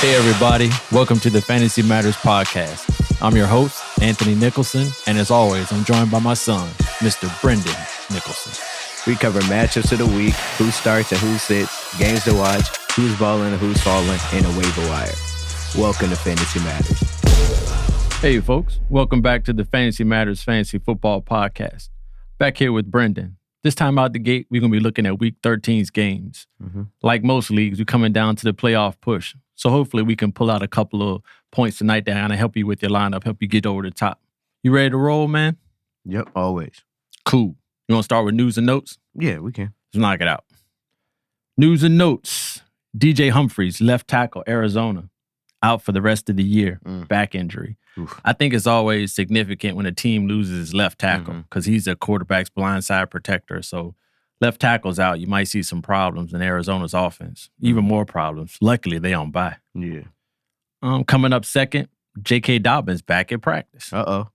Hey, everybody. Welcome to the Fantasy Matters podcast. I'm your host, Anthony Nicholson, and as always, I'm joined by my son, Mr. Brendan Nicholson. We cover matchups of the week, who starts and who sits, games to watch, who's balling and who's falling, and a waiver wire. Welcome to Fantasy Matters. Hey, folks. Welcome back to the Fantasy Matters Fantasy Football Podcast. Back here with Brendan. This time out the gate, we're going to be looking at Week 13's games. Like most leagues, we're coming down to the playoff push. So hopefully we can pull out a couple of points tonight that kind of help you with your lineup, help you get over the top. You ready to roll, man? Yep, always. Cool. You want to start with news and notes? Yeah, we can. Let's knock it out. News and notes. DJ Humphries, left tackle, Arizona, out for the rest of the year, back injury. Oof. I think it's always significant when a team loses his left tackle because he's a quarterback's blindside protector. So left tackle's out, you might see some problems in Arizona's offense. Even more problems. Luckily, they on bye. Yeah. Coming up second, J.K. Dobbins back at practice. Uh-oh.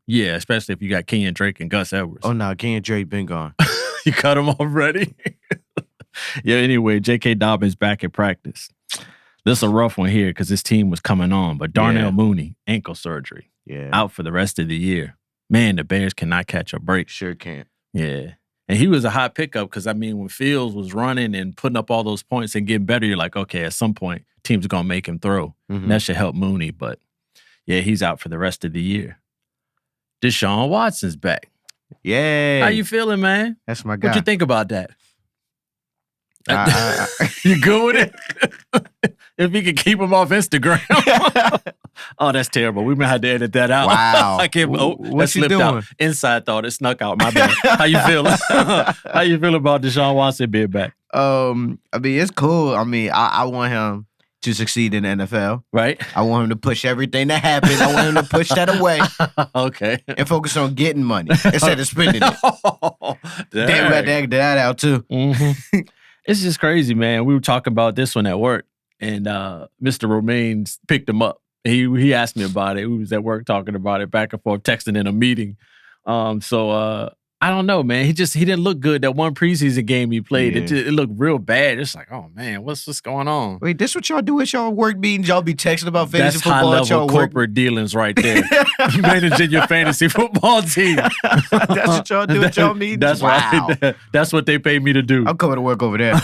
Yeah, especially if you got Kenyon Drake and Gus Edwards. Oh, no, Kenyon Drake been gone. You cut him already? Yeah, anyway, J.K. Dobbins back at practice. This is a rough one here because his team was coming on, but Darnell Mooney, ankle surgery, out for the rest of the year. Man, the Bears cannot catch a break. Sure can't. Yeah. And he was a hot pickup because, I mean, when Fields was running and putting up all those points and getting better, you're like, okay, at some point, teams are going to make him throw. And that should help Mooney. But, yeah, he's out for the rest of the year. Deshaun Watson's back. Yay. How you feeling, man? That's my guy. What you think about that? You good with it? If he could keep him off Instagram. Oh, that's terrible. We might have to edit that out. Wow. I can't. What that you slipped doing? out. Inside thought. It snuck out. My bad. How you feeling? How you feel about Deshaun Watson being back? I mean, it's cool. I mean, I want him to succeed in the NFL. Right? I want him to push everything that happened. I want him to push that away. Okay. And focus on getting money instead of spending it. Damn, we got to act that out, too. It's just crazy, man. We were talking about this one at work, and Mr. Romaine picked him up. He asked me about it. We was at work talking about it, back and forth, texting in a meeting. So I don't know, man. He didn't look good. That one preseason game he played, it looked real bad. It's like, oh man, what's going on? Wait, this what y'all do at y'all work meetings? Y'all be texting about fantasy football That's at y'all high-level work? corporate dealings right there. Managing your fantasy football team. That's what y'all do at y'all meetings? That's right. That's what they pay me to do. I'm coming to work over there.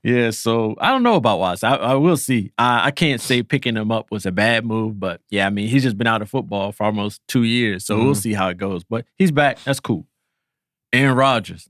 Yeah, so I don't know about Watson. I will see. I can't say picking him up was a bad move, but yeah, I mean, he's just been out of football for almost 2 years, so we'll see how it goes. But he's back. That's cool. Aaron Rodgers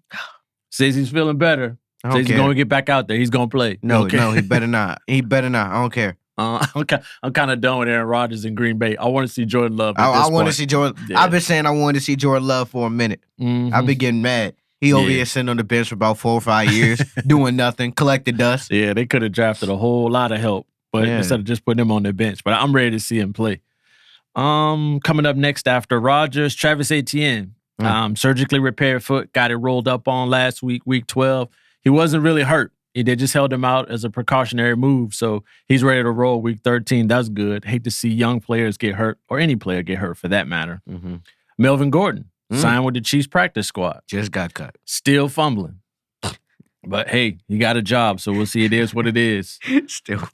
says he's feeling better. Says he's going to get back out there. He's going to play. No, he better not. He better not. I don't care. I'm kind of done with Aaron Rodgers in Green Bay. I want to see Jordan Love. I want to see Jordan. Yeah. I've been saying I wanted to see Jordan Love for a minute. I've been getting mad. He over here sitting on the bench for about 4 or 5 years, doing nothing, collecting dust. Yeah, they could have drafted a whole lot of help, but instead of just putting him on the bench. But I'm ready to see him play. Coming up next after Rodgers, Travis Etienne. Surgically repaired foot, got it rolled up on last week, week 12. He wasn't really hurt. They just held him out as a precautionary move, so he's ready to roll week 13. That's good. Hate to see young players get hurt, or any player get hurt for that matter. Melvin Gordon. Signed with the Chiefs practice squad. Just got cut. Still fumbling. But hey, he got a job, so we'll see it is what it is. Still.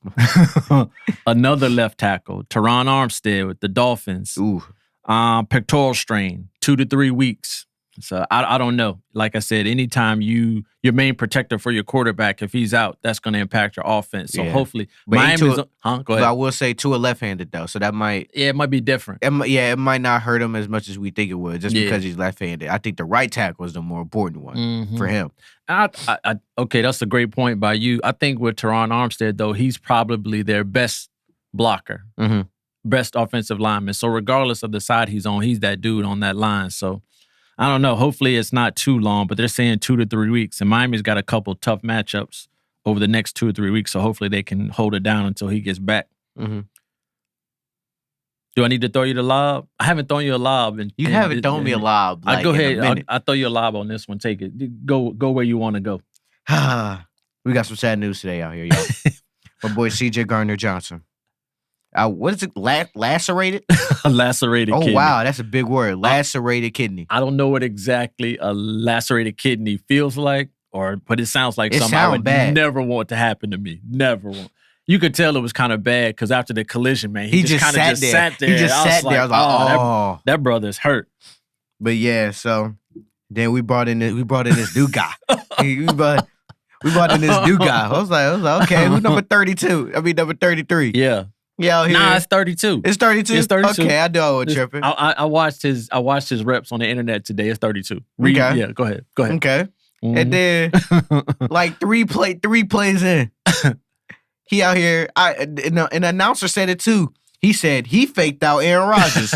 Another left tackle, Teron Armstead with the Dolphins. Ooh. Pectoral strain, 2 to 3 weeks. So I don't know. Like I said, anytime your main protector for your quarterback, if he's out, that's going to impact your offense. So hopefully, but Miami's. Go ahead. But I will say to a left-handed though, so that might. Yeah, it might be different. It might not hurt him as much as we think it would, just because he's left-handed. I think the right tackle is the more important one for him. Okay, that's a great point by you. I think with Teron Armstead though, he's probably their best blocker, best offensive lineman. So regardless of the side he's on, he's that dude on that line. So. I don't know. Hopefully it's not too long, but they're saying 2 to 3 weeks. And Miami's got a couple tough matchups over the next 2 or 3 weeks, so hopefully they can hold it down until he gets back. Do I need to throw you the lob? I haven't thrown you a lob. You haven't thrown me a lob. Go ahead. I'll throw you a lob on this one. Take it. Go where you want to go. We got some sad news today out here, y'all. My boy C.J. Gardner-Johnson. What is it? Lacerated? A lacerated kidney. Oh, wow. That's a big word. Lacerated kidney. I don't know what exactly a lacerated kidney feels like but it sounds like It something I sound would bad. never want to happen to me. Never want. You could tell it was kind of bad because after the collision, man, he just kind of sat there. He just sat there. I was like, oh. That brother's hurt. But yeah, so then we brought in this new guy. we brought in this new guy. I was like, okay, who's number 32? I mean, number 33. Yeah. Yeah, nah, it's 32. It's 32? It's 32. Okay, I know I was tripping. I watched his reps on the internet today. It's 32. Okay. Yeah, go ahead. Okay. Mm-hmm. And then like three plays in, he out here. An announcer said it too. He said he faked out Aaron Rodgers.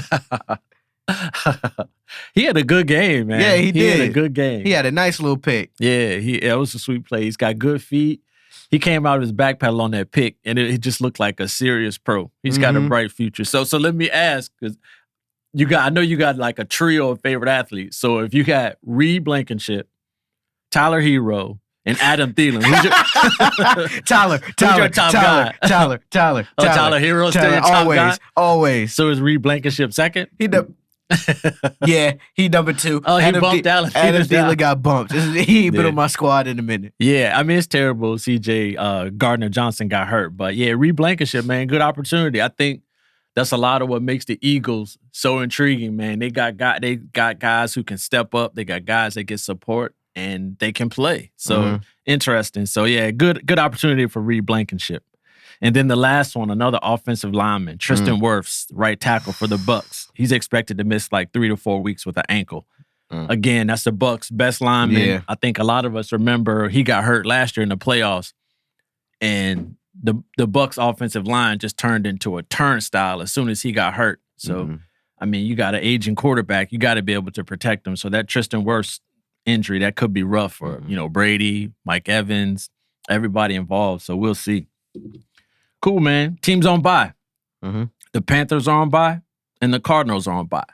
He had a good game, man. Yeah, he did. He had a good game. He had a nice little pick. Yeah, it was a sweet play. He's got good feet. He came out of his back pedal on that pick, and it just looked like a serious pro. He's got a bright future. So let me ask, because I know you got like a trio of favorite athletes. So if you got Reed Blankenship, Tyler Hero, and Adam Thielen, who's your Tyler, top guy? Tyler. Oh, Tyler Hero still your top guy? Always. So is Reed Blankenship second? Yeah, he number 2. Oh, he bumped Adam Thielen got bumped. He ain't been on my squad in a minute. Yeah, I mean, it's terrible. CJ Gardner-Johnson got hurt. But yeah, Reed Blankenship, man, good opportunity. I think that's a lot of what makes the Eagles so intriguing, man. They got guys who can step up. They got guys that get support, and they can play. So interesting. So yeah, good opportunity for Reed Blankenship. And then the last one, another offensive lineman, Tristan Wirfs, right tackle for the Bucs. He's expected to miss like 3 to 4 weeks with an ankle. Again, that's the Bucs' best lineman. Yeah. I think a lot of us remember he got hurt last year in the playoffs, and the Bucs' offensive line just turned into a turnstile as soon as he got hurt. So, I mean, you got an aging quarterback. You got to be able to protect him. So that Tristan Wirfs injury, that could be rough for, Brady, Mike Evans, everybody involved. So we'll see. Cool, man. Teams on bye. The Panthers are on bye, and the Cardinals are on bye.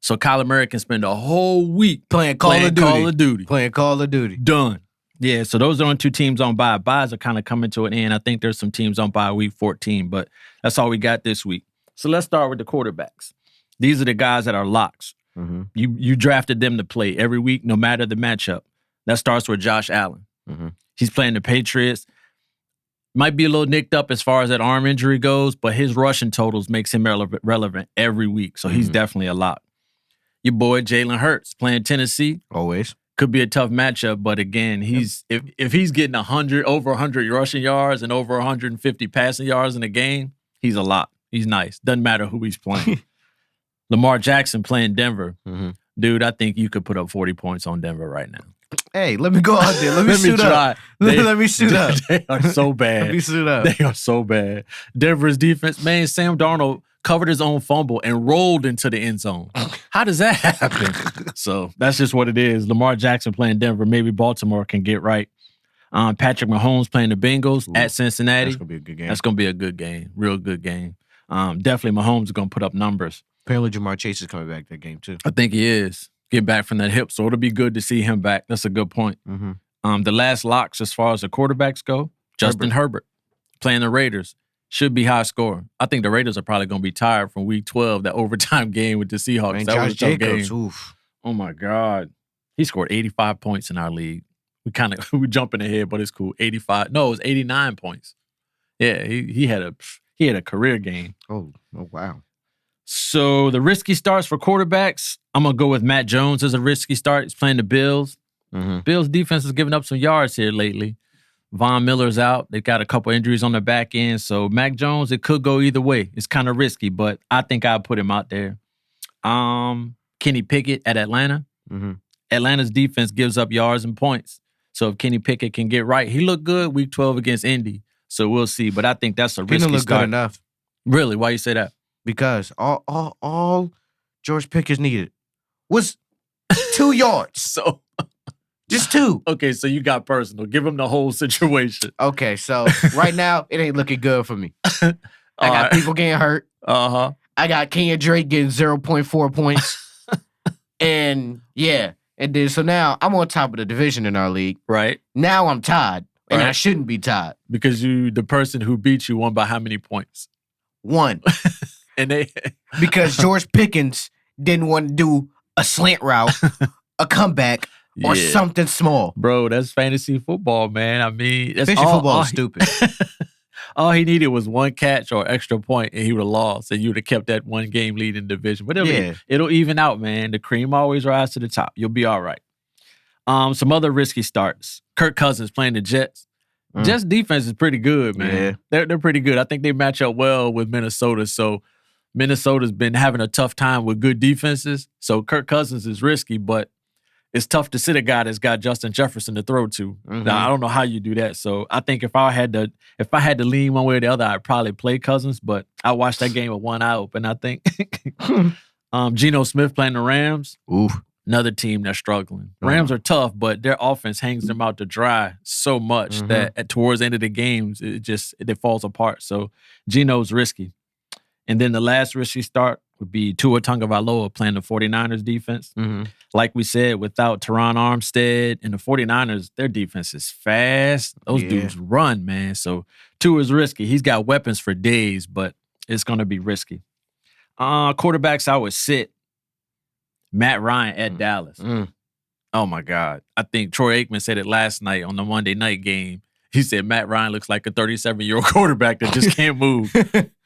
So Kyler Murray can spend a whole week playing Call of Duty. Playing Call of Duty. Done. Yeah, so those are only 2 teams on bye. Byes are kind of coming to an end. I think there's some teams on bye week 14, but that's all we got this week. So let's start with the quarterbacks. These are the guys that are locks. You drafted them to play every week, no matter the matchup. That starts with Josh Allen. He's playing the Patriots. Might be a little nicked up as far as that arm injury goes, but his rushing totals makes him relevant every week. So he's definitely a lock. Your boy Jalen Hurts playing Tennessee. Always. Could be a tough matchup, but again, if he's getting over 100 rushing yards and over 150 passing yards in a game, he's a lock. He's nice. Doesn't matter who he's playing. Lamar Jackson playing Denver. Dude, I think you could put up 40 points on Denver right now. Hey, let me go out there. Let me suit up. Let me suit up. They are so bad. Let me suit up. They are so bad. Denver's defense, man, Sam Darnold covered his own fumble and rolled into the end zone. How does that happen? So that's just what it is. Lamar Jackson playing Denver. Maybe Baltimore can get right. Patrick Mahomes playing the Bengals at Cincinnati. That's going to be a good game. That's going to be a good game. Real good game. Definitely Mahomes is going to put up numbers. Apparently Jamar Chase is coming back that game too. I think he is. Get back from that hip, so it'll be good to see him back. That's a good point. The last locks as far as the quarterbacks go, Justin Herbert playing the Raiders. Should be high scoring. I think the Raiders are probably going to be tired from week 12, that overtime game with the Seahawks. Man, that Josh was a tough Jacobs, game. oof. Oh my God. He scored 85 points in our league. We jumping ahead, but it's cool. 85. No, it was 89 points. Yeah, he had a career game. Oh wow. So the risky starts for quarterbacks, I'm going to go with Matt Jones as a risky start. He's playing the Bills. Bills defense has given up some yards here lately. Von Miller's out. They've got a couple injuries on the back end. So Mac Jones, it could go either way. It's kind of risky, but I think I'll put him out there. Kenny Pickett at Atlanta. Atlanta's defense gives up yards and points. So if Kenny Pickett can get right, he looked good week 12 against Indy. So we'll see. But I think that's a risky look start. Good enough. Really? Why you say that? Because all George Pickens needed was 2 yards. So just 2. Okay, so you got personal. Give him the whole situation. Okay, so right now it ain't looking good for me. I got people getting hurt. I got Kenyon Drake getting 0.4 points. And then so now I'm on top of the division in our league. Right. Now I'm tied, and I shouldn't be tied. Because the person who beat you won by how many points? 1. And because George Pickens didn't want to do a slant route, a comeback, or something small. Bro, that's fantasy football, man. I mean, that's fantasy football is stupid. All he needed was one catch or extra point, and he would have lost, and you would have kept that one game lead in the division. But it'll even out, man. The cream always rise to the top. You'll be all right. Some other risky starts. Kirk Cousins playing the Jets. Jets defense is pretty good, man. Yeah. They're pretty good. I think they match up well with Minnesota. So Minnesota's been having a tough time with good defenses. So Kirk Cousins is risky, but it's tough to sit a guy that's got Justin Jefferson to throw to. Now, I don't know how you do that. So I think if I had to lean one way or the other, I'd probably play Cousins. But I watched that game with one eye open, I think. Geno Smith playing the Rams. Oof. Another team that's struggling. Rams are tough, but their offense hangs them out to dry so much that towards the end of the games, it falls apart. So Geno's risky. And then the last risky start would be Tua Tagovailoa playing the 49ers defense. Like we said, without Teron Armstead and the 49ers, their defense is fast. Those dudes run, man. So Tua's risky. He's got weapons for days, but it's going to be risky. Quarterbacks I would sit. Matt Ryan at Dallas. Oh, my God. I think Troy Aikman said it last night on the Monday night game. He said Matt Ryan looks like a 37-year-old quarterback that just can't move.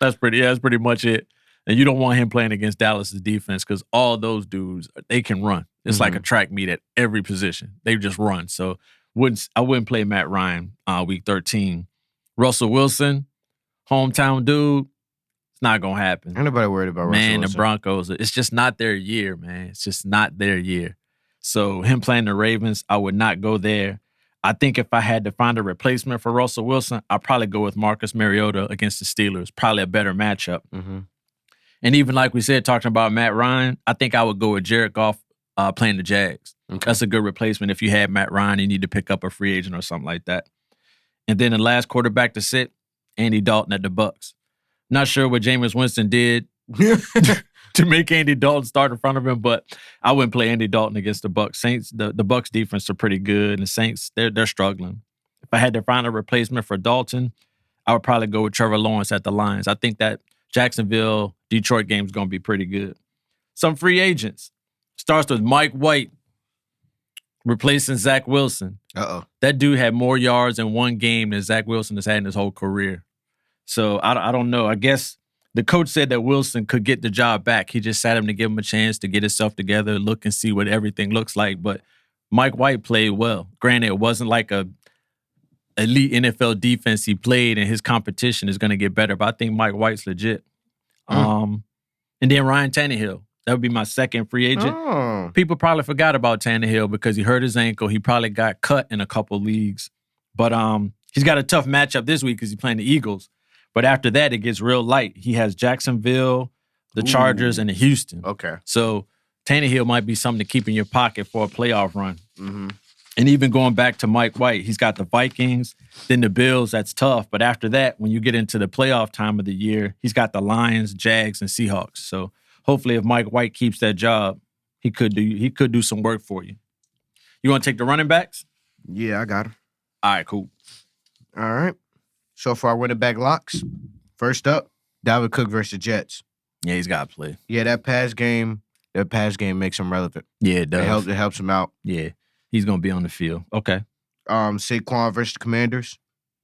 That's pretty much it. And you don't want him playing against Dallas' defense because all those dudes, they can run. It's like a track meet at every position. They just run. So I wouldn't play Matt Ryan week 13. Russell Wilson, hometown dude. It's not going to happen. Ain't nobody worried about Russell Wilson. Man, the Broncos, it's just not their year, man. It's just not their year. So him playing the Ravens, I would not go there. I think if I had to find a replacement for Russell Wilson, I'd probably go with Marcus Mariota against the Steelers. Probably a better matchup. And even like we said, talking about Matt Ryan, I think I would go with Jared Goff playing the Jags. That's a good replacement if you had Matt Ryan, you need to pick up a free agent or something like that. And then the last quarterback to sit, Andy Dalton at the Bucs. Not sure what Jameis Winston did to make Andy Dalton start in front of him, but I wouldn't play Andy Dalton against the Bucs. Saints, the Bucs defense are pretty good, and the Saints, they're struggling. If I had to find a replacement for Dalton, I would probably go with Trevor Lawrence at the Lions. I think that Jacksonville-Detroit game is going to be pretty good. Some free agents. Starts with Mike White replacing Zach Wilson. That dude had more yards in one game than Zach Wilson has had in his whole career. So I don't know. I guess the coach said that Wilson could get the job back. He just sat him to give him a chance to get himself together, look and see what everything looks like. But Mike White played well. Granted, it wasn't like a elite NFL defense he played, and his competition is going to get better. But I think Mike White's legit. And then Ryan Tannehill. That would be my second free agent. People probably forgot about Tannehill because he hurt his ankle. He probably got cut in a couple leagues. But he's got a tough matchup this week because he's playing the Eagles. But after that, it gets real light. He has Jacksonville, the Chargers, and the Houston. So Tannehill might be something to keep in your pocket for a playoff run. And even going back to Mike White, he's got the Vikings, then the Bills. That's tough. But after that, when you get into the playoff time of the year, he's got the Lions, Jags, and Seahawks. So hopefully if Mike White keeps that job, he could do some work for you. You want to take the running backs? Yeah, I got him. All right, cool. All right. So for our running back locks, first up, Dalvin Cook versus Jets. Yeah, he's got to play. Yeah, that pass game makes him relevant. Yeah, it does. It helps him out. Yeah, he's going to be on the field. Okay. Saquon versus the Commanders.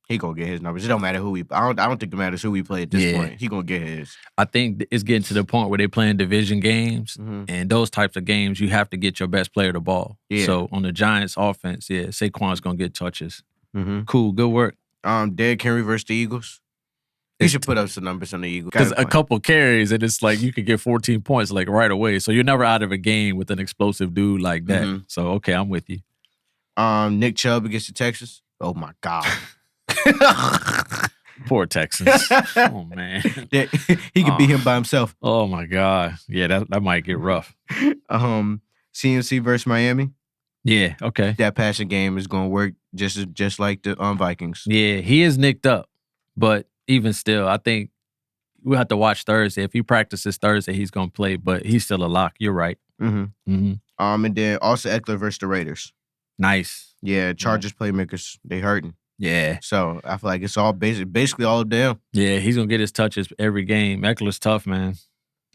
He going to get his numbers. It don't matter who I don't think it matters who we play at this point. He going to get his. I think it's getting to the point where they're playing division games, and those types of games, you have to get your best player the ball. Yeah. So on the Giants offense, Saquon's going to get touches. Cool, good work. Derrick Henry versus the Eagles. He should put up some numbers on the Eagles. Because a couple carries, and it's like you could get 14 points like right away. So you're never out of a game with an explosive dude like that. So, okay, I'm with you. Nick Chubb against the Texans. Oh, my God. Poor Texans. Oh, man. He could beat him by himself. Oh, my God. Yeah, that might get rough. CMC versus Miami. Yeah, okay. That passing game is going to work just like the Vikings. Yeah, he is nicked up. But even still, I think we'll have to watch Thursday. If he practices Thursday, he's going to play. But he's still a lock. You're right. And then also Eckler versus the Raiders. Nice. Yeah, Chargers playmakers, they hurting. Yeah. So I feel like it's all basically all of them. Yeah, he's going to get his touches every game. Eckler's tough, man.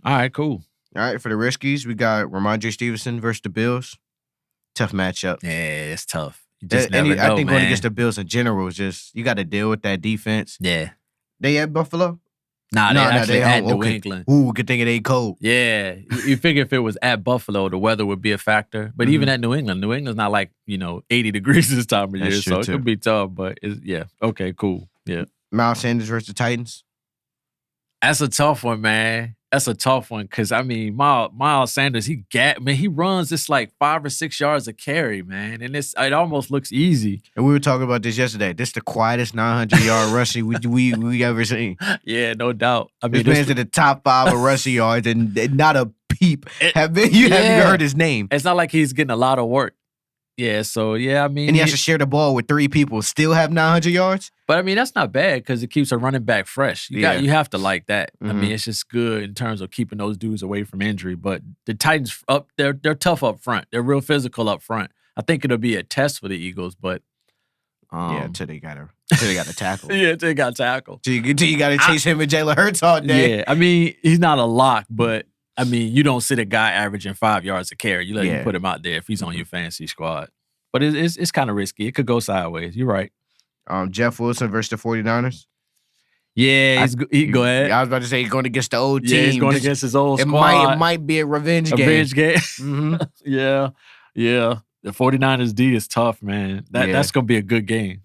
All right, cool. All right, for the riskies, we got Ramondre Stevenson versus the Bills. Tough matchup. Yeah, it's tough. You just never know, I think man. going against the Bills in general is just you got to deal with that defense. Yeah. They at Buffalo? Nah, they actually at New England. Ooh, good thing it ain't cold. Yeah. You figure if it was at Buffalo, the weather would be a factor. But even at New England's not like, 80 degrees this time of year. So it could be tough. But yeah. Okay, cool. Yeah. Miles Sanders versus the Titans? That's a tough one, man. That's a tough one because Miles Sanders, he runs this like 5 or 6 yards a carry, man, and it almost looks easy. And we were talking about this yesterday. This is the quietest 900-yard rushing we ever seen. Yeah, no doubt. I mean, this man's in the top 5 of rushing yards, and not a peep. Have you heard his name? It's not like he's getting a lot of work. Yeah, so yeah, I mean, and he has to share the ball with 3 people, still have 900 yards. But I mean, that's not bad because it keeps a running back fresh. You have to like that. I mean, it's just good in terms of keeping those dudes away from injury. But the Titans they're tough up front. They're real physical up front. I think it'll be a test for the Eagles, but until they got to tackle. Yeah, until they got tackled. Until you got to chase him and Jalen Hurts all day. Yeah, I mean, he's not a lock, but I mean, you don't sit a guy averaging 5 yards a carry. You let him put him out there if he's on your fantasy squad. But it's kind of risky. It could go sideways. You're right. Jeff Wilson versus the 49ers. Yeah, go ahead. I was about to say he's going against the old team. Yeah, he's going against his old squad. It might be a revenge game. Revenge game. Yeah. The 49ers D is tough, man. That's going to be a good game.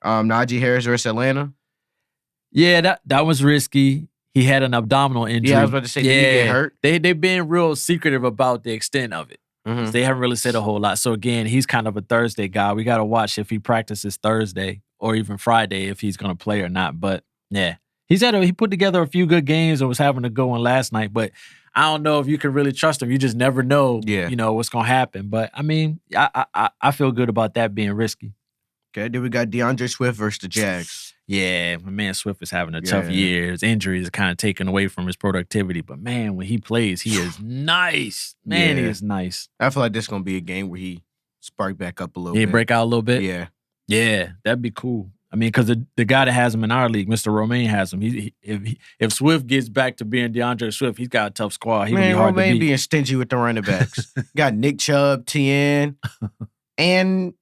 Najee Harris versus Atlanta. Yeah, that was risky. He had an abdominal injury. Yeah, I was about to say, did he get hurt? They've been real secretive about the extent of it. So they haven't really said a whole lot. So again, he's kind of a Thursday guy. We got to watch if he practices Thursday or even Friday if he's going to play or not. But yeah, he put together a few good games and was having to go in last night. But I don't know if you can really trust him. You just never know, what's going to happen. But I mean, I feel good about that being risky. Okay, then we got DeAndre Swift versus the Jags. Yeah, my man Swift is having a tough year. His injuries are kind of taken away from his productivity. But man, when he plays, he is nice. Man, he is nice. I feel like this is going to be a game where he spark back up a little bit. Yeah, break out a little bit? Yeah. Yeah, that'd be cool. I mean, because the guy that has him in our league, Mr. Romaine, has him. If Swift gets back to being DeAndre Swift, he's got a tough squad. He can be hard Romaine to beat. Being stingy with the running backs. Got Nick Chubb, TN, and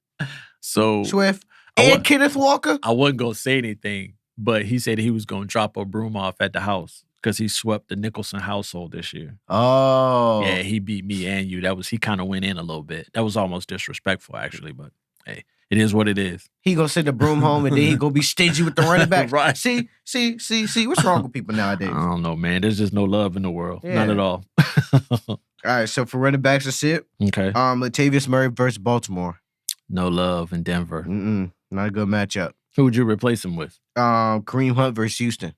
Swift, and Kenneth Walker. I wasn't going to say anything, but he said he was going to drop a broom off at the house because he swept the Nicholson household this year. Oh. Yeah, he beat me and you. He kind of went in a little bit. That was almost disrespectful, actually, but hey. It is what it is. He gonna send the broom home and then he gonna be stingy with the running back. Right. See, what's wrong with people nowadays? I don't know, man. There's just no love in the world. Yeah. Not at all. All right, so for running backs, that's it. Okay. Latavius Murray versus Baltimore. No love in Denver. Not a good matchup. Who would you replace him with? Kareem Hunt versus Houston.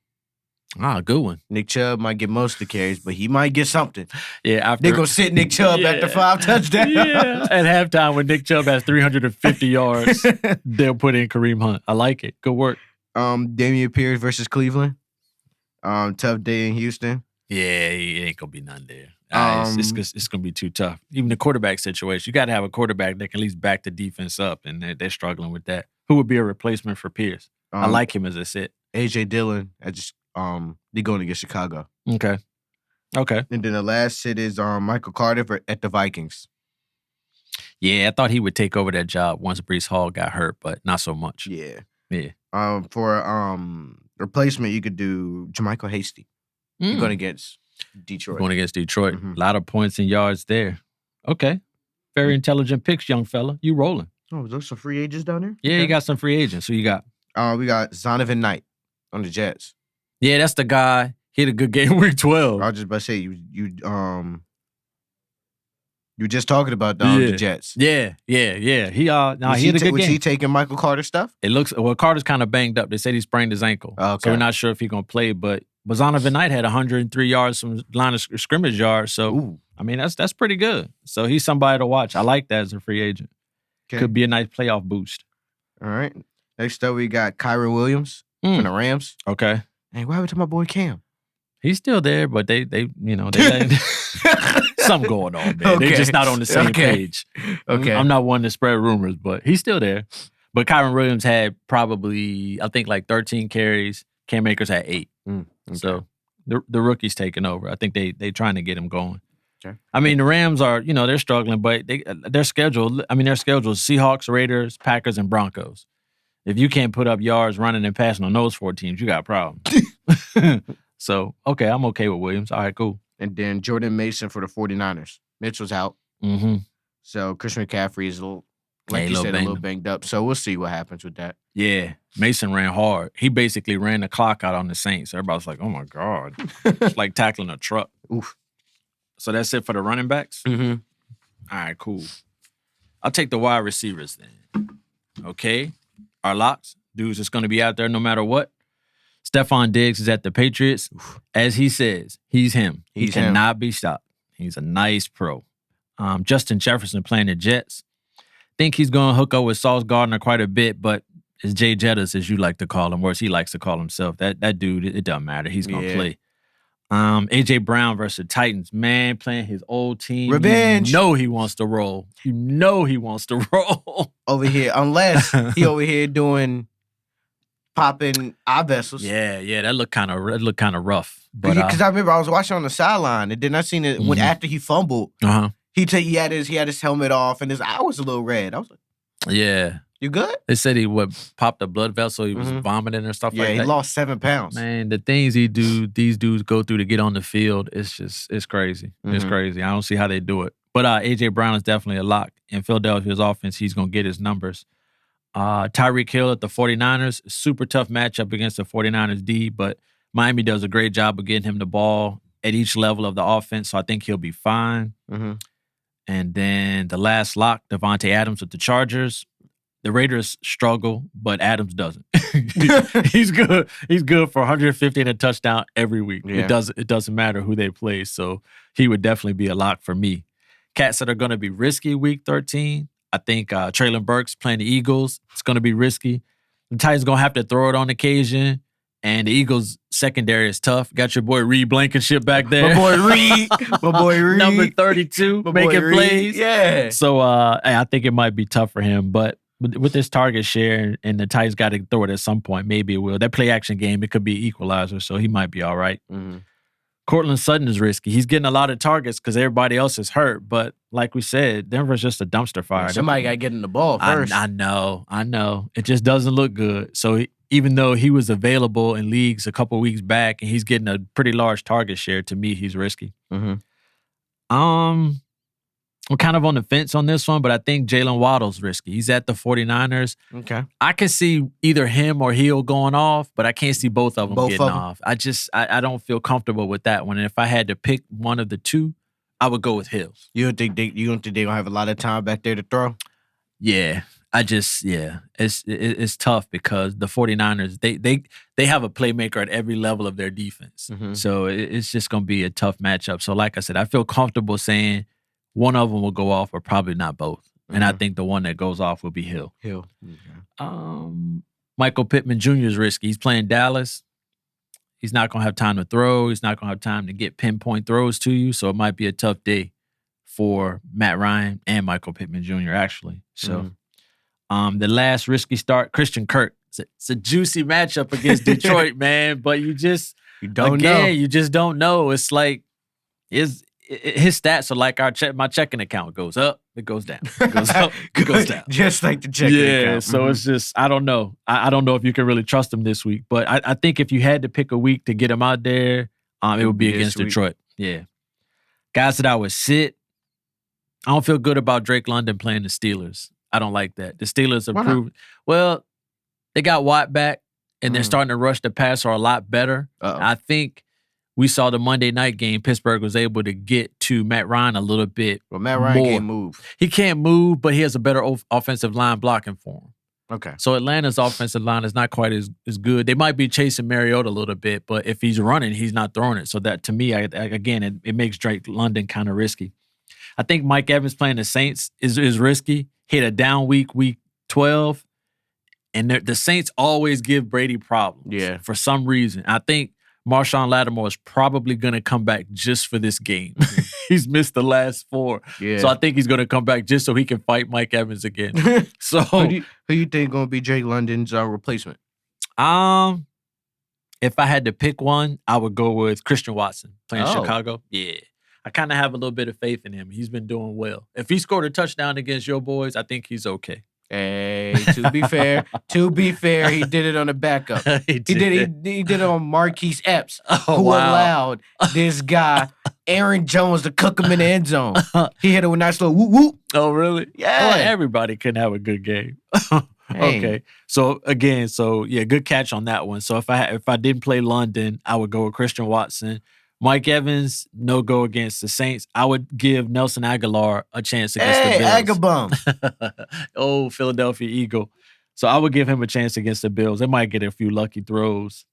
Good one. Nick Chubb might get most of the carries, but he might get something. Yeah, they're going to sit Nick Chubb after 5 touchdowns. Yeah. At halftime, when Nick Chubb has 350 yards, they'll put in Kareem Hunt. I like it. Good work. Damian Pierce versus Cleveland. Tough day in Houston. Yeah, it ain't going to be none there. It's going to be too tough. Even the quarterback situation, you got to have a quarterback that can at least back the defense up, and they're struggling with that. Who would be a replacement for Pierce? I like him as a sit. A.J. Dillon, they're going against Chicago. Okay. And then the last sit is Michael Carter at the Vikings. Yeah, I thought he would take over that job once Breece Hall got hurt, but not so much. Yeah. For replacement, you could do Jermichael Hasty. You're going against Detroit. A lot of points and yards there. Okay. Very intelligent picks, young fella. You rolling. Oh, those some free agents down there? Yeah, you got some free agents. Who you got? We got Zonovan Knight on the Jets. Yeah, that's the guy. He had a good game week 12. I was just about to say you were just talking about the Jets. Yeah. He had a good game. Was he taking Michael Carter stuff? It looks Carter's kind of banged up. They said he sprained his ankle. Okay. So we're not sure if he's gonna play, but Zonovan Knight had 103 yards from line of scrimmage yards. So I mean that's pretty good. So he's somebody to watch. I like that as a free agent. Okay. Could be a nice playoff boost. All right. Next up we got Kyron Williams from the Rams. Okay. Hey, what happened to my boy Cam? He's still there, but they something going on, man. They're just not on the same page. Okay. I'm not one to spread rumors, but he's still there. But Kyron Williams had probably, I think, like 13 carries. Cam Akers had 8. Okay. So the rookie's taking over. I think they trying to get him going. Okay. I mean, the Rams are, they're struggling, but their schedule is Seahawks, Raiders, Packers, and Broncos. If you can't put up yards running and passing on those 4 teams, you got a problem. So, okay, I'm okay with Williams. All right, cool. And then Jordan Mason for the 49ers. Mitchell's out. Mm-hmm. So Christian McCaffrey is a little banged up. So we'll see what happens with that. Yeah, Mason ran hard. He basically ran the clock out on the Saints. Everybody's like, oh my God. It's like tackling a truck. Oof. So that's it for the running backs? Mm-hmm. All right, cool. I'll take the wide receivers then. Okay. Our locks, dudes that's going to be out there no matter what. Stephon Diggs is at the Patriots. As he says, he's him. He cannot be stopped. He's a nice pro. Justin Jefferson playing the Jets. Think he's going to hook up with Sauce Gardner quite a bit, but it's Jay Jettas, as you like to call him, or as he likes to call himself. That dude, it doesn't matter. He's going to play. A.J. Brown versus the Titans. Man, playing his old team. Revenge. You know he wants to roll. Over here, unless he over here doing popping eye vessels. Yeah, that looked kind of rough. But because I remember I was watching on the sideline, and then I seen it when after he fumbled. He had his helmet off, and his eye was a little red. I was like, yeah. You good? They said he popped a blood vessel. He was vomiting and stuff like that. Yeah, he lost 7 pounds. Man, the things these dudes go through to get on the field, it's crazy. It's crazy. I don't see how they do it. But A.J. Brown is definitely a lock. In Philadelphia's offense, he's going to get his numbers. Tyreek Hill at the 49ers, super tough matchup against the 49ers D, but Miami does a great job of getting him the ball at each level of the offense, so I think he'll be fine. And then the last lock, Devontae Adams with the Chargers. The Raiders struggle, but Adams doesn't. He's good. He's good for 150 and a touchdown every week. Yeah. It doesn't matter who they play, so he would definitely be a lock for me. Cats that are going to be risky week 13. I think Traylon Burks playing the Eagles. It's going to be risky. The Titans going to have to throw it on occasion, and the Eagles secondary is tough. Got your boy Reed Blankenship back there. My boy Reed. Number 32, making plays. Yeah. So I think it might be tough for him, but with this target share and the Titans got to throw it at some point, maybe it will. That play action game, it could be equalizer, so he might be all right. Cortland Sutton is risky. He's getting a lot of targets because everybody else is hurt. But like we said, Denver's just a dumpster fire. Somebody got to get in the ball first. I know. It just doesn't look good. So even though he was available in leagues a couple weeks back and he's getting a pretty large target share, to me, he's risky. I'm kind of on the fence on this one, but I think Jalen Waddle's risky. He's at the 49ers. Okay. I can see either him or Hill going off, but I can't see both of them getting off. I don't feel comfortable with that one. And if I had to pick one of the two, I would go with Hill. You don't think they're gonna have a lot of time back there to throw? Yeah. It's tough because the 49ers, they have a playmaker at every level of their defense. So it's just gonna be a tough matchup. So like I said, I feel comfortable saying one of them will go off, or probably not both. And I think the one that goes off will be Hill. Michael Pittman Jr. is risky. He's playing Dallas. He's not going to have time to throw. He's not going to have time to get pinpoint throws to you. So it might be a tough day for Matt Ryan and Michael Pittman Jr., actually. So the last risky start, Christian Kirk. It's a juicy matchup against Detroit, man. But you just don't know. You just don't know. It's like, his stats are like my checking account goes up, it goes down. It goes up, it goes down. Just like the checking account. Yeah, so it's just, I don't know. I don't know if you can really trust him this week. But I think if you had to pick a week to get him out there, it would be against Detroit. Yeah. Guys that I would sit, I don't feel good about Drake London playing the Steelers. I don't like that. The Steelers are proved. Well, they got Watt back, and they're starting to rush the passer a lot better. I think we saw the Monday night game. Pittsburgh was able to get to Matt Ryan a little bit. Well, Matt Ryan can't move. He can't move, but he has a better offensive line blocking for him. Okay. So Atlanta's offensive line is not quite as good. They might be chasing Mariota a little bit, but if he's running, he's not throwing it. So that, to me, again, it makes Drake London kind of risky. I think Mike Evans playing the Saints is risky. He had a down week 12, and the Saints always give Brady problems for some reason. I think Marshawn Lattimore is probably going to come back just for this game. He's missed the last 4. Yeah. So I think he's going to come back just so he can fight Mike Evans again. So who you think going to be Drake London's replacement? If I had to pick one, I would go with Christian Watson playing Chicago. Yeah. I kind of have a little bit of faith in him. He's been doing well. If he scored a touchdown against your boys, I think he's okay. Hey, to be fair, he did it on the backup. He did it on Marquise Epps, who allowed this guy Aaron Jones to cook him in the end zone. He hit it with a nice little whoop whoop. Oh, really? Yeah. Well, everybody can have a good game. Okay. So again, good catch on that one. So if I didn't play London, I would go with Christian Watson. Mike Evans, no go against the Saints. I would give Nelson Aguilar a chance against the Bills. Agabum. Oh, Philadelphia Eagle. So I would give him a chance against the Bills. They might get a few lucky throws.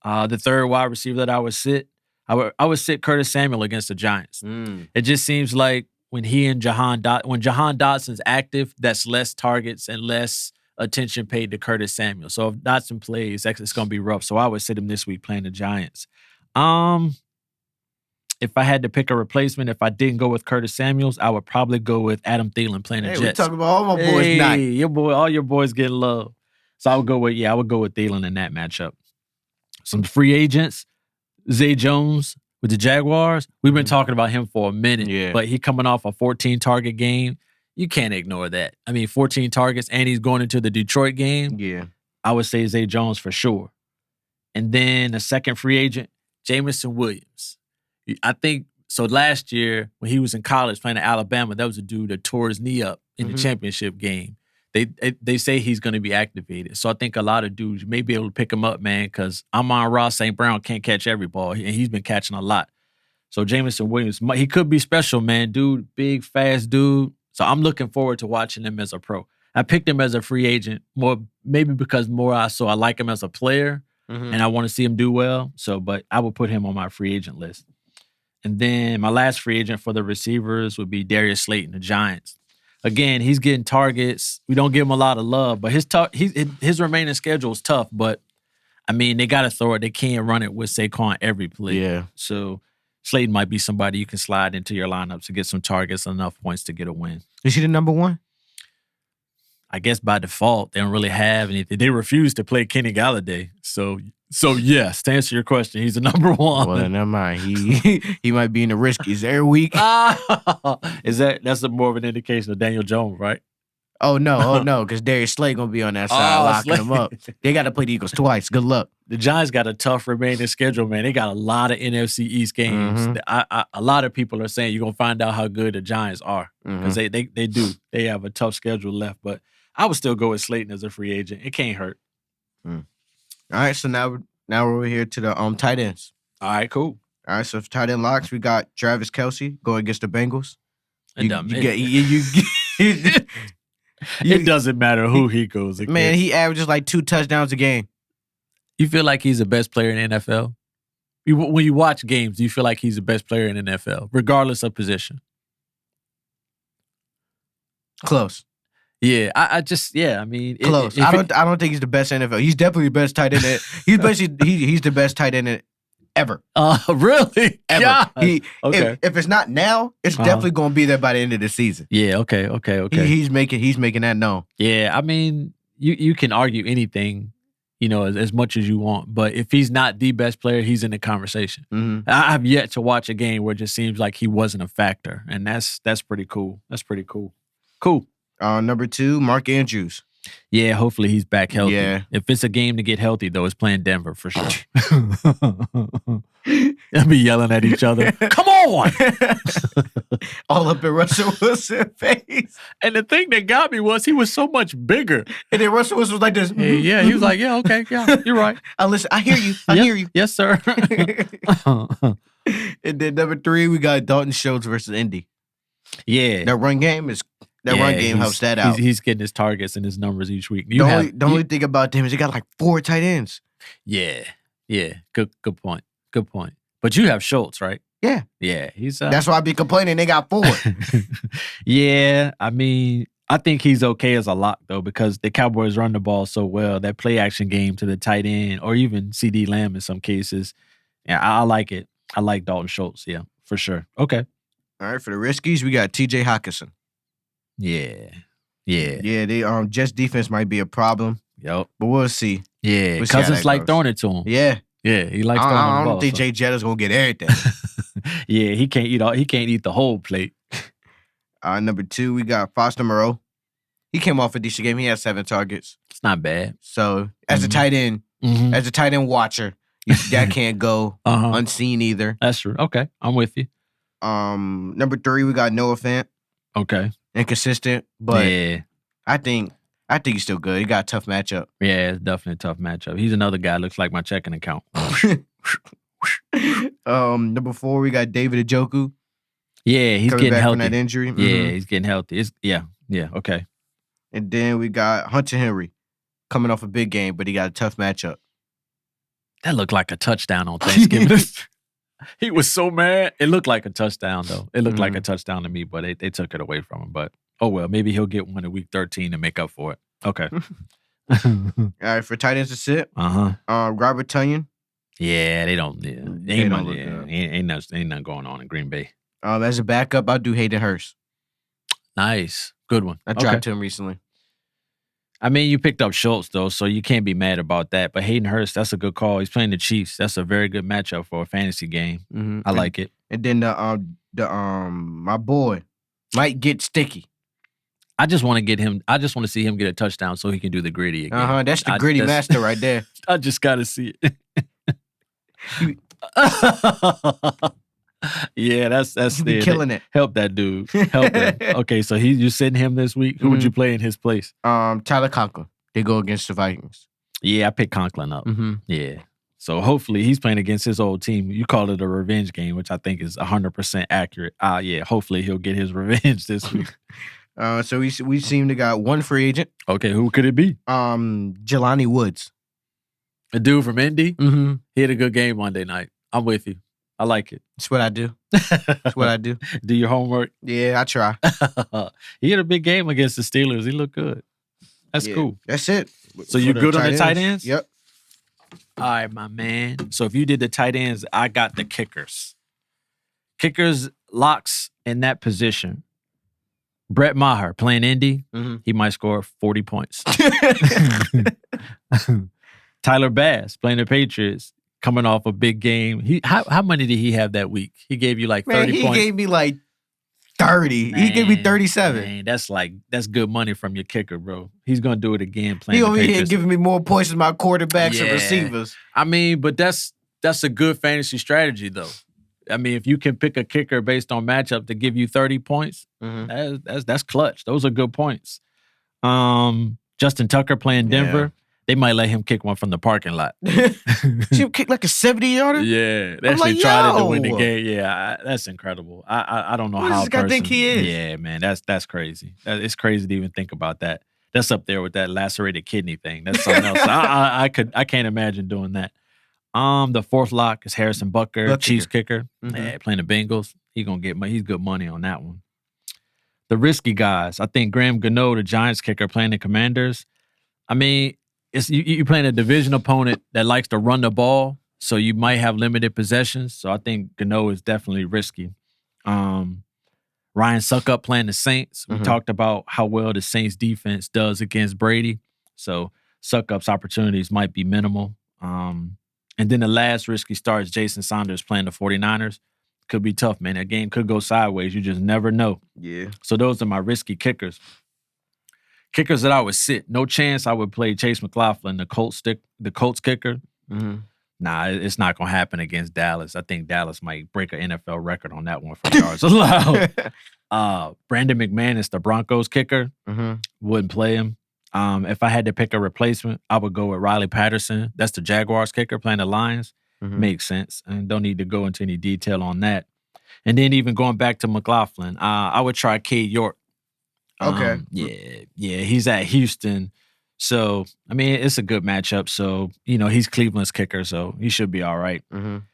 The third wide receiver that I would sit Curtis Samuel against the Giants. It just seems like when Jahan Dotson's active, that's less targets and less attention paid to Curtis Samuel. So if Dotson plays, it's going to be rough. So I would sit him this week playing the Giants. If I had to pick a replacement, if I didn't go with Curtis Samuels, I would probably go with Adam Thielen playing the Jets. We talking about all my boys tonight. All your boys getting love. So I would go with Thielen in that matchup. Some free agents, Zay Jones with the Jaguars. We've been talking about him for a minute, but he coming off a 14-target game. You can't ignore that. I mean, 14 targets, and he's going into the Detroit game. Yeah. I would say Zay Jones for sure. And then a second free agent, Jameson Williams. I think, so last year when he was in college playing at Alabama, that was a dude that tore his knee up in the championship game. They say he's going to be activated. So I think a lot of dudes may be able to pick him up, man, because Amon-Ra St. Brown can't catch every ball, and he's been catching a lot. So Jameson Williams, he could be special, man. Dude, big, fast dude. So I'm looking forward to watching him as a pro. I picked him as a free agent maybe because I like him as a player, and I want to see him do well. But I would put him on my free agent list. And then my last free agent for the receivers would be Darius Slayton, the Giants. Again, he's getting targets. We don't give him a lot of love, but his remaining schedule is tough. But, I mean, they got to throw it. They can't run it with Saquon every play. Yeah. So Slayton might be somebody you can slide into your lineup to get some targets and enough points to get a win. Is he the number one? I guess by default, they don't really have anything. They refuse to play Kenny Galladay. So yes, to answer your question, he's the number one. Well, never mind. He might be in the riskies every week. That's more of an indication of Daniel Jones, right? Oh no, because Darius Slay gonna be on that side locking him up. They got to play the Eagles twice. Good luck. The Giants got a tough remaining schedule, man. They got a lot of NFC East games. A lot of people are saying you're gonna find out how good the Giants are because they do. They have a tough schedule left, but I would still go with Slayton as a free agent. It can't hurt. All right, so now we're over here to the tight ends. All right, cool. All right, so for tight end locks, we got Travis Kelce going against the Bengals. It doesn't matter who he goes against. Man, he averages like 2 touchdowns a game. You feel like he's the best player in the NFL? When you watch games, do you feel like he's the best player in the NFL, regardless of position? Close. Yeah, I mean, close. I don't think he's the best NFL. He's definitely the best tight end. He's he's the best tight end ever. Really? Ever. Yeah. Okay. If it's not now, it's definitely going to be there by the end of the season. Yeah. Okay. He's making that known. Yeah. I mean, you can argue anything, as much as you want, but if he's not the best player, he's in the conversation. I have yet to watch a game where it just seems like he wasn't a factor, and that's pretty cool. That's pretty cool. Cool. Number 2, Mark Andrews. Yeah, hopefully he's back healthy. Yeah. If it's a game to get healthy, though, it's playing Denver for sure. They'll be yelling at each other. Come on! All up in Russell Wilson's face. And the thing that got me was he was so much bigger. And then Russell Wilson was like this. Yeah, he was like, yeah, okay, yeah, you're right. Listen, I hear you. I hear you. Yes, sir. And then number 3, we got Dalton Schultz versus Indy. Yeah. That run game helps that out. He's getting his targets and his numbers each week. The only thing about them is he got like 4 tight ends. Yeah. Good point. But you have Schultz, right? Yeah. Yeah. That's why I be complaining they got 4. Yeah. I mean, I think he's okay as a lock, though, because the Cowboys run the ball so well. That play action game to the tight end, or even CD Lamb in some cases. Yeah, I like it. I like Dalton Schultz. Yeah, for sure. Okay. All right. For the riskies, we got TJ Hawkinson. Yeah. They Jets defense might be a problem. Yep. But we'll see. Yeah. Cousins like throwing it to him. Yeah. Yeah. He likes throwing the ball. I don't think Jay Jetter's gonna get everything. Yeah, he can't eat all. He can't eat the whole plate. Number 2, we got Foster Moreau. He came off a decent game. He had 7 targets. It's not bad. So as a tight end, as a tight end watcher, that can't go unseen either. That's true. Okay, I'm with you. Number 3, we got Noah Fant. Okay, inconsistent, but I think he's still good. He got a tough matchup. Yeah, it's definitely a tough matchup. He's another guy looks like my checking account. Number 4, we got David Njoku. Yeah, he's getting back healthy from that injury. Yeah, he's getting healthy. Yeah, okay. And then we got Hunter Henry coming off a big game, but he got a tough matchup. That looked like a touchdown on Thanksgiving. He was so mad. It looked like a touchdown, though. It looked like a touchdown to me, but they took it away from him. But, oh, well, maybe he'll get one in week 13 to make up for it. Okay. All right, for tight ends to sit. Robert Tonyan. Yeah, they don't. Yeah, ain't nothing going on in Green Bay. As a backup, I'll do Hayden Hurst. Nice. Good one. I dropped him recently. I mean, you picked up Schultz, though, so you can't be mad about that. But Hayden Hurst, that's a good call. He's playing the Chiefs. That's a very good matchup for a fantasy game. I like it. And then my boy might get sticky. I just want to get him. I just want to see him get a touchdown so he can do the gritty again. That's the gritty master right there. I just got to see it. Yeah, that's killing it. Help that dude. Help him. Okay, so you're sitting him this week. Who would you play in his place? Tyler Conklin. They go against the Vikings. Yeah, I picked Conklin up. Yeah. So hopefully he's playing against his old team. You call it a revenge game, which I think is 100% accurate. Yeah, hopefully he'll get his revenge this week. So we seem to got one free agent. Okay, who could it be? Jelani Woods. A dude from Indy? He had a good game Monday night. I'm with you. I like it. That's what I do. That's what I do. Do your homework? Yeah, I try. He had a big game against the Steelers. He looked good. That's cool. That's it. So you good on the tight ends? Yep. All right, my man. So if you did the tight ends, I got the kickers. Kickers, locks in that position. Brett Maher playing Indy, he might score 40 points. Tyler Bass playing the Patriots, coming off a big game. How many did he have that week? He gave you like 30 points. He gave me like 30. He gave me 37. Man, that's good money from your kicker, bro. He's gonna do it again playing. He over here giving me more points than my quarterbacks and receivers. I mean, but that's a good fantasy strategy, though. I mean, if you can pick a kicker based on matchup to give you 30 points, that's clutch. Those are good points. Justin Tucker playing Denver. They might let him kick one from the parking lot. She kick like a 70-yarder? Yeah. They actually tried it to win the game. Yeah, that's incredible. I don't know how this guy think he is. Yeah, man, that's crazy. It's crazy to even think about that. That's up there with that lacerated kidney thing. That's something else. I can't imagine doing that. The fourth lock is Harrison Butker, Chiefs kicker. Yeah, playing the Bengals. He's good money on that one. The risky guys, I think Graham Gano, the Giants kicker, playing the Commanders. I mean, it's you playing a division opponent that likes to run the ball, so you might have limited possessions. So I think Gano is definitely risky. Ryan Suckup playing the Saints. We talked about how well the Saints defense does against Brady. So Suckup's opportunities might be minimal. And then the last risky start is Jason Saunders playing the 49ers. Could be tough, man. That game could go sideways. You just never know. Yeah. So those are my risky kickers. Kickers that I would sit. No chance I would play Chase McLaughlin, the Colts kicker. Nah, it's not going to happen against Dallas. I think Dallas might break an NFL record on that one for yards allowed. Brandon McManus, the Broncos kicker. Wouldn't play him. If I had to pick a replacement, I would go with Riley Patterson. That's the Jaguars kicker playing the Lions. Makes sense. And don't need to go into any detail on that. And then even going back to McLaughlin, I would try Cade York. Yeah, he's at Houston. So, I mean, it's a good matchup. So, he's Cleveland's kicker, so he should be all right. Then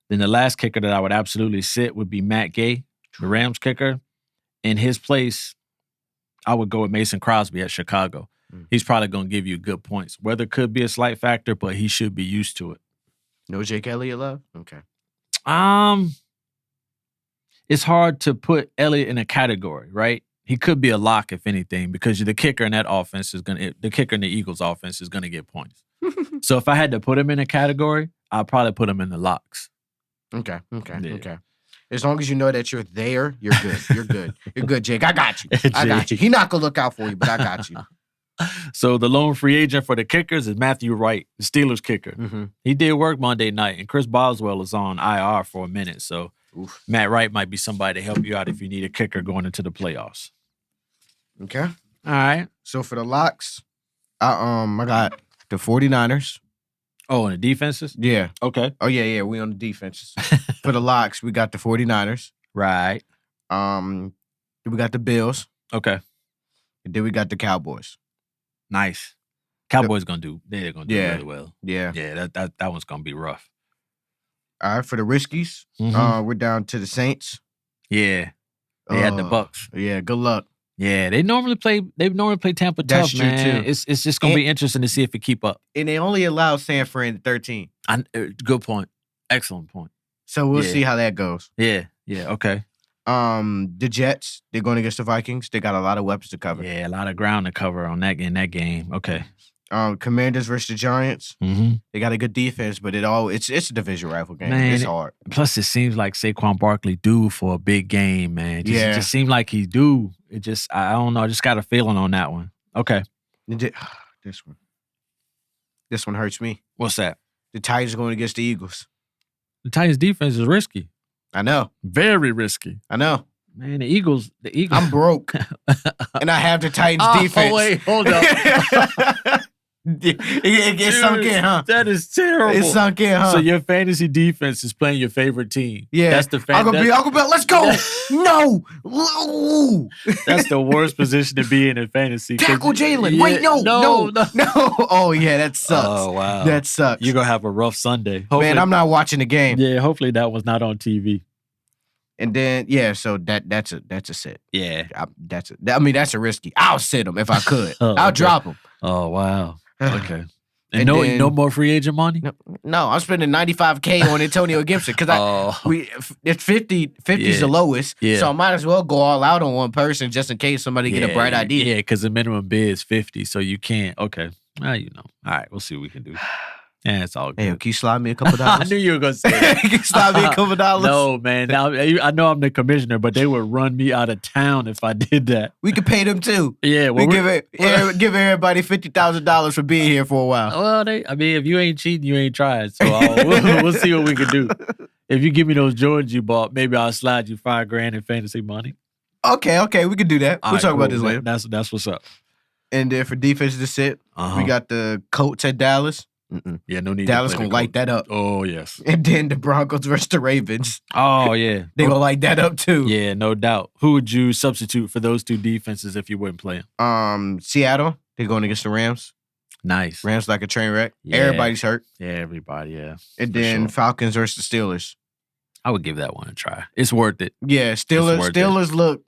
the last kicker that I would absolutely sit would be Matt Gay, the Rams kicker. In his place, I would go with Mason Crosby at Chicago. He's probably going to give you good points. Weather could be a slight factor, but he should be used to it. No Jake Elliott love? Okay. It's hard to put Elliott in a category, right? He could be a lock, if anything, because the kicker in that offense the kicker in the Eagles offense is going to get points. So if I had to put him in a category, I'd probably put him in the locks. Okay. As long as you know that you're there, you're good. You're good. You're good, Jake. I got you. I got you. He not gonna look out for you, but I got you. So the lone free agent for the kickers is Matthew Wright, the Steelers kicker. Mm-hmm. He did work Monday night, and Chris Boswell is on IR for a minute. So Matt Wright might be somebody to help you out if you need a kicker going into the playoffs. Okay. All right. So for the locks, I got the 49ers. Oh, and the defenses? Yeah. Okay. Oh, yeah. We on the defenses. For the locks, we got the 49ers. Right. Then we got the Bills. Okay. And then we got the Cowboys. Nice. Cowboys they're gonna do really well. Yeah. Yeah, that one's gonna be rough. All right, for the riskies, we're down to the Saints. Yeah. They had the Bucks. Yeah, good luck. Yeah, they normally play Tampa That's tough, true man. too. It's just gonna be interesting to see if it keep up. And they only allow San Fran 13. Good point. Excellent point. So we'll see how that goes. Yeah, okay. The Jets, they're going against the Vikings. They got a lot of weapons to cover. Yeah, a lot of ground to cover in that game. Okay. Commanders versus the Giants. Mm-hmm. They got a good defense, but it's a division rival game. Man, it's hard. Plus, it seems like Saquon Barkley due for a big game, man. It just seems like he's due. I don't know. I just got a feeling on that one. Okay. This one hurts me. What's that? The Titans going against the Eagles. The Titans defense is risky. I know. Very risky. I know. Man, the Eagles. I'm broke. And I have the Titans defense. Oh, wait, hold up. It sunk in, huh? That is terrible. It sunk in, huh? So your fantasy defense is playing your favorite team. Yeah. That's the Uncle Bill, let's go. No. That's the worst position to be in fantasy. Tackle Jalen. Yeah, Wait, no. Oh, yeah, that sucks. Oh, wow. That sucks. You're going to have a rough Sunday. Hopefully, man, I'm not watching the game. Yeah, hopefully that one's not on TV. And then, so that's a sit. Yeah. That's a risky. I'll sit him if I could. I'll drop him. Oh, wow. Okay. And no more free agent money? No, I'm spending $95K on Antonio Gibson because it's 50's the lowest. Yeah. So I might as well go all out on one person just in case somebody get a bright idea. Yeah, because the minimum bid is 50, so you can't. Okay. Well, All right, we'll see what we can do. Yeah, it's all good. Hey, can you slide me a couple dollars? I knew you were going to say that. Can you slide me a couple dollars? No, man. Now, I know I'm the commissioner, but they would run me out of town if I did that. We could pay them too. Yeah. Well, give everybody $50,000 for being here for a while. Well, if you ain't cheating, you ain't trying. So we'll see what we can do. If you give me those Jordans you bought, maybe I'll slide you $5,000 in fantasy money. Okay. We can do that. We'll talk about this later. That's what's up. And then for defense to sit, we got the Colts at Dallas. Yeah, no need. Dallas gonna light that up. Oh yes. And then the Broncos versus the Ravens. Oh yeah, they gonna light that up too. Yeah, no doubt. Who would you substitute for those two defenses if you wouldn't play them? Seattle. They're going against the Rams. Nice. Rams like a train wreck. Yeah. Everybody's hurt. Yeah, everybody. Yeah. And then Falcons versus the Steelers. I would give that one a try. It's worth it. Yeah, Steelers look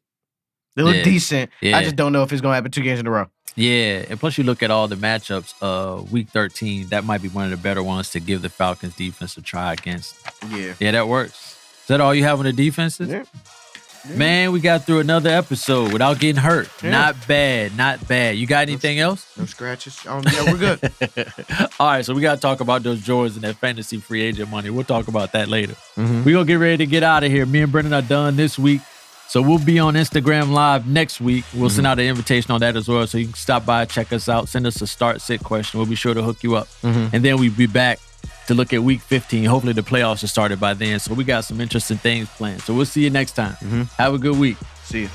decent. Yeah. I just don't know if it's gonna happen 2 games in a row. Yeah, and plus you look at all the matchups, week 13, that might be one of the better ones to give the Falcons defense a try against. Yeah, that works. Is that all you have on the defenses? Yeah. Man, we got through another episode without getting hurt. Yeah. Not bad. You got anything else? No scratches. Yeah, we're good. All right, so we got to talk about those Jordans and that fantasy free agent money. We'll talk about that later. We're going to get ready to get out of here. Me and Brendan are done this week. So we'll be on Instagram Live next week. We'll send out an invitation on that as well. So you can stop by, check us out, send us a start-sit question. We'll be sure to hook you up. And then we'll be back to look at week 15. Hopefully the playoffs are started by then. So we got some interesting things planned. So we'll see you next time. Have a good week. See you.